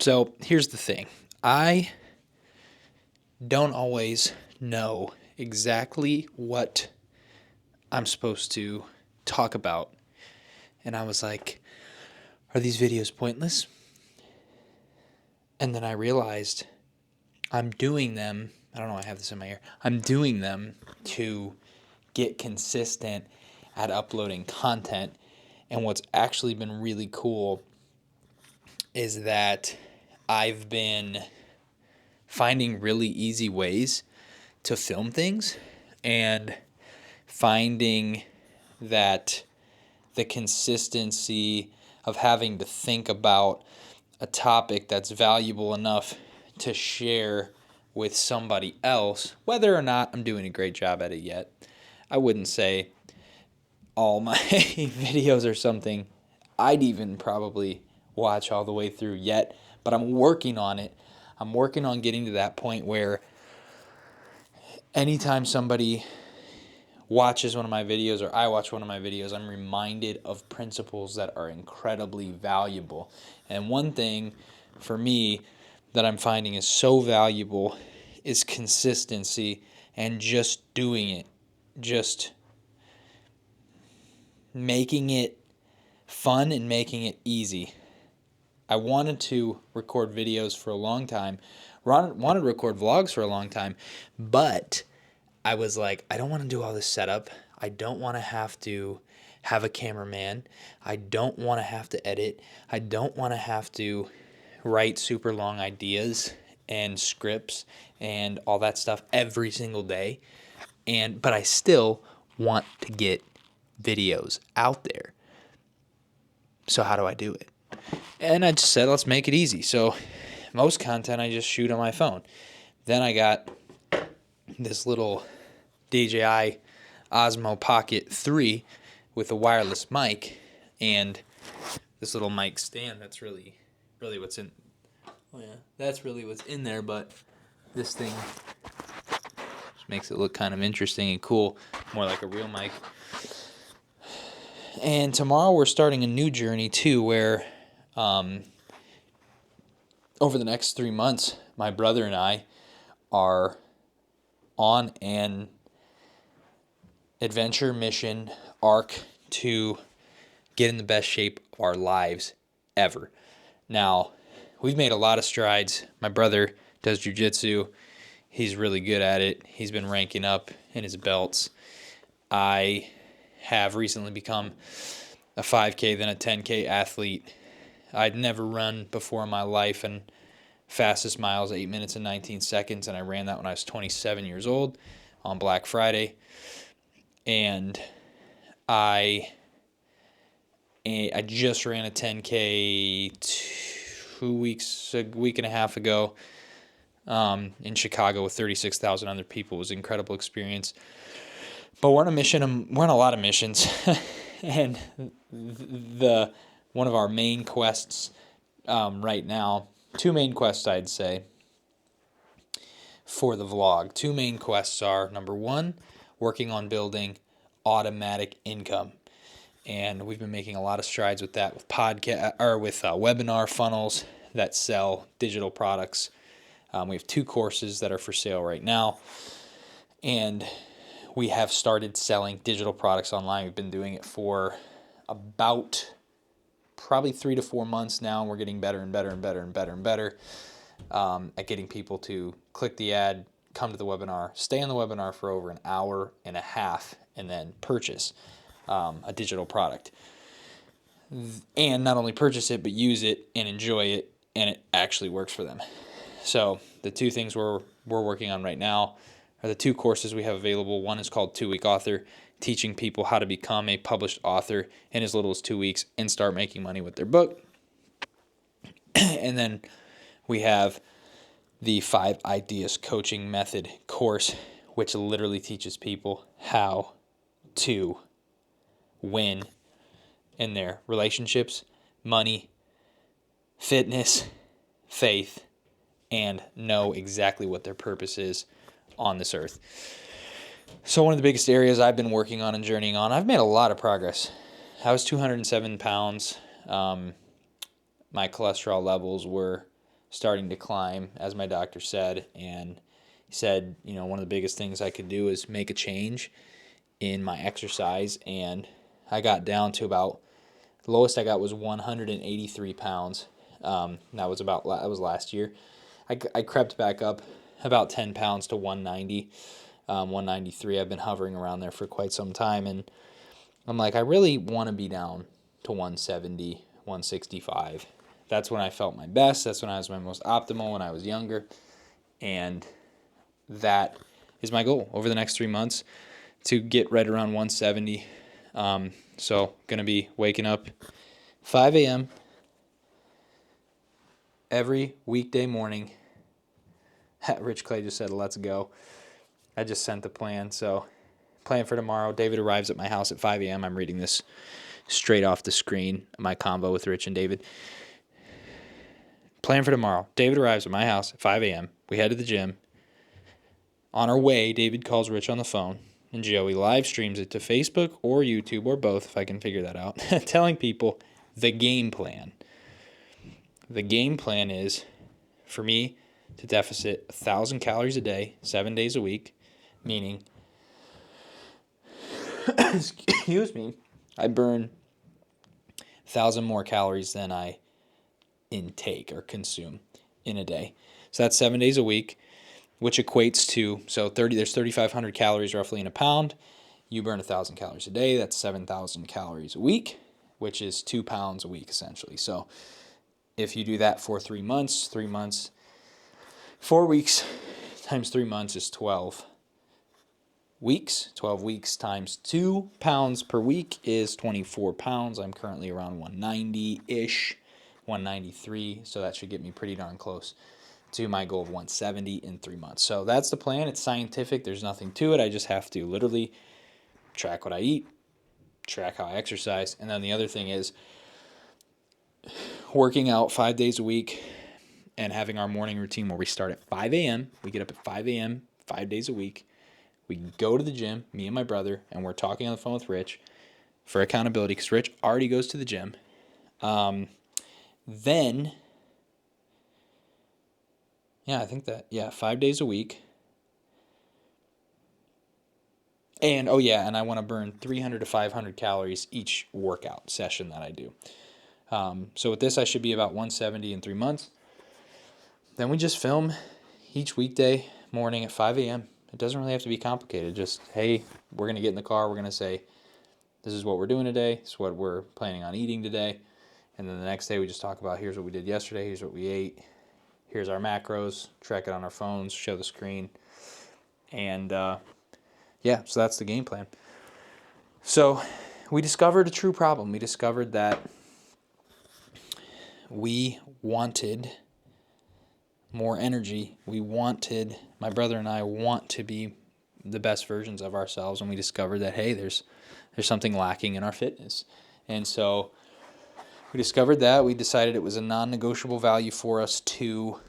So here's the thing. I don't always know exactly what I'm supposed to talk about. And I was like, are these videos pointless? And then I realized I'm doing them. I don't know, I have this in my ear. I'm doing them to get consistent at uploading content. And what's actually been really cool is that I've been finding really easy ways to film things and finding that the consistency of having to think about a topic that's valuable enough to share with somebody else, whether or not I'm doing a great job at it yet. I wouldn't say all my videos are something I'd even probably watch all the way through yet, but I'm working on it. I'm working on getting to that point where anytime somebody watches one of my videos or I watch one of my videos, I'm reminded of principles that are incredibly valuable. And one thing for me that I'm finding is so valuable is consistency and just doing it. Just making it fun and making it easy. I wanted to record videos for a long time. Wanted to record vlogs for a long time, but I was like, I don't want to do all this setup. I don't want to have to have a cameraman. I don't want to have to edit. I don't want to have to write super long ideas and scripts and all that stuff every single day. But I still want to get videos out there. So how do I do it? And I just said, let's make it easy. So most content I just shoot on my phone. Then I got this little DJI Osmo Pocket 3 with a wireless mic and this little mic stand. That's really what's in. Oh yeah, that's really what's in there. But this thing just makes it look kind of interesting and cool, more like a real mic. And tomorrow we're starting a new journey too, where over the next 3 months, my brother and I are on an adventure mission arc to get in the best shape of our lives ever. Now, we've made a lot of strides. My brother does jiu-jitsu. He's really good at it. He's been ranking up in his belts. I have recently become a 5K, then a 10K athlete. I'd never run before in my life, and fastest mile is 8 minutes and 19 seconds, and I ran that when I was 27 years old on Black Friday. And I just ran a 10K a week and a half ago in Chicago with 36,000 other people. It was an incredible experience. But we're on a mission. We're on a lot of missions, and one of our main quests right now, two main quests I'd say for the vlog. Two main quests are, number one, working on building automatic income. And we've been making a lot of strides with that with webinar funnels that sell digital products. We have 2 courses that are for sale right now, and we have started selling digital products online. We've been doing it for about probably 3 to 4 months now, and we're getting better and better and better and better and better at getting people to click the ad, come to the webinar, stay on the webinar for over an hour and a half, and then purchase a digital product. And not only purchase it, but use it and enjoy it, and it actually works for them. So the 2 things we're working on right now are the 2 courses we have available. One is called 2-Week Author, teaching people how to become a published author in as little as 2 weeks and start making money with their book. And then we have the 5 Ideas Coaching Method course, which literally teaches people how to win in their relationships, money, fitness, faith, and know exactly what their purpose is on this earth. So one of the biggest areas I've been working on and journeying on, I've made a lot of progress. I was 207 pounds. My cholesterol levels were starting to climb, as my doctor said. And he said, one of the biggest things I could do is make a change in my exercise. And I got down to about, the lowest I got was 183 pounds. That was last year. I crept back up about 10 pounds to 190, 193. I've been hovering around there for quite some time. And I'm like, I really want to be down to 170, 165. That's when I felt my best. That's when I was my most optimal, when I was younger. And that is my goal over the next 3 months, to get right around 170. So going to be waking up 5 a.m. every weekday morning. Rich Clay just said, let's go. I just sent the plan. So plan for tomorrow. David arrives at my house at 5 a.m. I'm reading this straight off the screen, my convo with Rich and David. Plan for tomorrow. David arrives at my house at 5 a.m. We head to the gym. On our way, David calls Rich on the phone, and Joey live streams it to Facebook or YouTube or both, if I can figure that out, telling people the game plan. The game plan is for me to deficit 1,000 calories a day, 7 days a week, meaning, excuse me, I burn 1,000 more calories than I intake or consume in a day. So that's 7 days a week, which equates to, there's 3,500 calories roughly in a pound. You burn 1,000 calories a day. That's 7,000 calories a week, which is 2 pounds a week essentially. So if you do that for 3 months, 4 weeks times 3 months is 12 weeks. 12 weeks times 2 pounds per week is 24 pounds. I'm currently around 190-ish, 193. So that should get me pretty darn close to my goal of 170 in 3 months. So that's the plan. It's scientific. There's nothing to it. I just have to literally track what I eat, track how I exercise. And then the other thing is working out 5 days a week and having our morning routine where we start at 5 a.m. We get up at 5 a.m. 5 days a week. We go to the gym, me and my brother, and we're talking on the phone with Rich for accountability because Rich already goes to the gym. Then, I think 5 days a week. And, and I want to burn 300 to 500 calories each workout session that I do. So with this, I should be about 170 in 3 months. Then we just film each weekday morning at 5 a.m. It doesn't really have to be complicated. Just, hey, we're going to get in the car. We're going to say, this is what we're doing today. This is what we're planning on eating today. And then the next day we just talk about, here's what we did yesterday. Here's what we ate. Here's our macros. Track it on our phones. Show the screen. And, so that's the game plan. So we discovered a true problem. We discovered that we wanted more energy. My brother and I want to be the best versions of ourselves, and we discovered that, hey, there's something lacking in our fitness. And so we discovered that. We decided it was a non-negotiable value for us to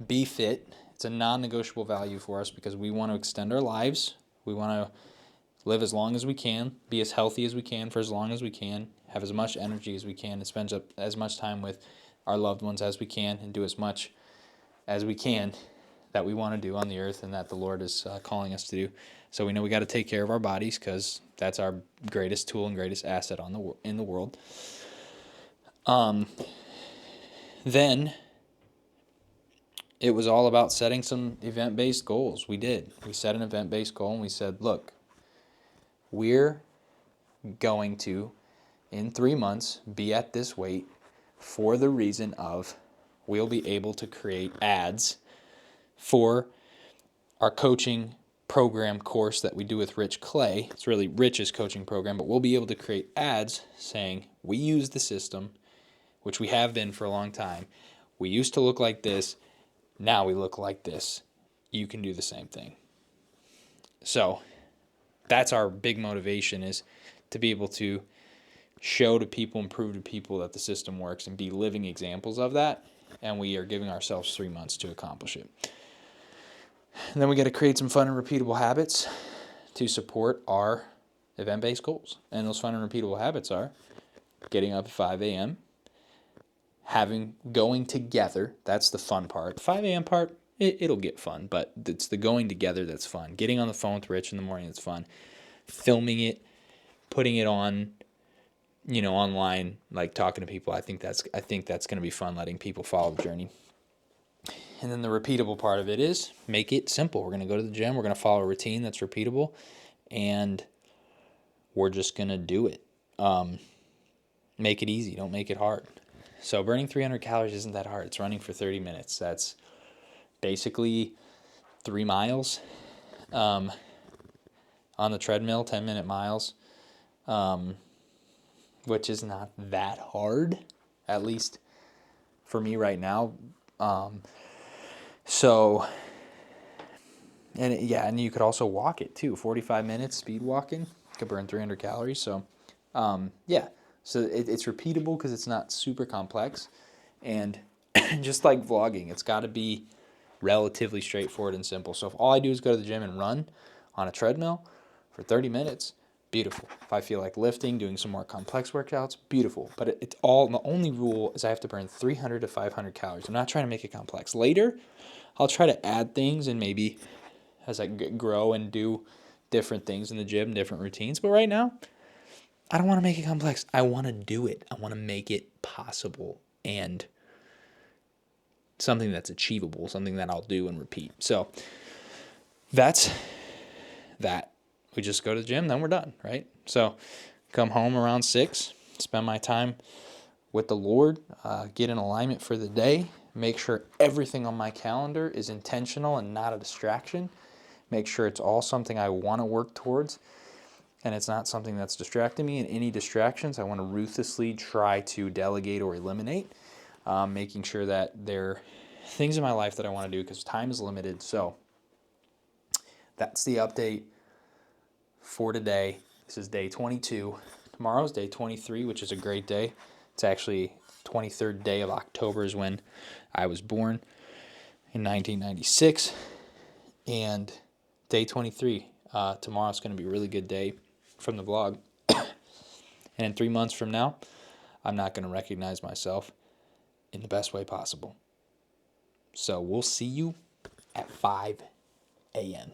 be fit. It's a non-negotiable value for us because we want to extend our lives. We want to live as long as we can, be as healthy as we can for as long as we can, have as much energy as we can, and spend as much time with our loved ones as we can, and do as much as we can that we want to do on the earth and that the Lord is calling us to do. So we know we got to take care of our bodies because that's our greatest tool and greatest asset in the world. Then it was all about setting some event-based goals. We did. We set an event-based goal and we said, look, we're going to, in 3 months, be at this weight for the reason of we'll be able to create ads for our coaching program course that we do with Rich Clay. It's really Rich's coaching program, but we'll be able to create ads saying we use the system, which we have been for a long time. We used to look like this. Now we look like this. You can do the same thing. So that's our big motivation, is to be able to show to people and prove to people that the system works and be living examples of that. And we are giving ourselves 3 months to accomplish it. And then we got to create some fun and repeatable habits to support our event-based goals. And those fun and repeatable habits are getting up at 5 a.m., going together. That's the fun part. The 5 a.m. part, it'll get fun, but it's the going together that's fun. Getting on the phone with Rich in the morning, that's fun. Filming it, putting it on, online, like talking to people. I think that's going to be fun, letting people follow the journey. And then the repeatable part of it is make it simple. We're going to go to the gym. We're going to follow a routine that's repeatable, and we're just going to do it. Make it easy. Don't make it hard. So burning 300 calories isn't that hard. It's running for 30 minutes. That's basically 3 miles on the treadmill, 10-minute miles, which is not that hard, at least for me right now. And you could also walk it too. 45 minutes speed walking could burn 300 calories. So, So it's repeatable because it's not super complex. And just like vlogging, it's got to be relatively straightforward and simple. So if all I do is go to the gym and run on a treadmill for 30 minutes, beautiful. If I feel like lifting, doing some more complex workouts, beautiful. But the only rule is I have to burn 300 to 500 calories. I'm not trying to make it complex. Later, I'll try to add things, and maybe as I grow and do different things in the gym, different routines. But right now, I don't want to make it complex. I want to do it. I want to make it possible and something that's achievable, something that I'll do and repeat. So that's that. We just go to the gym, then we're done, right? So come home around 6, spend my time with the Lord, get in alignment for the day, make sure everything on my calendar is intentional and not a distraction, make sure it's all something I want to work towards, and it's not something that's distracting me. And any distractions, I want to ruthlessly try to delegate or eliminate, making sure that there are things in my life that I want to do because time is limited. So that's the update for today. This is day 22. Tomorrow's day 23, which is a great day. It's actually 23rd day of October is when I was born in 1996. And day 23, tomorrow's going to be a really good day from the vlog. And in 3 months from now, I'm not going to recognize myself in the best way possible. So we'll see you at 5 a.m.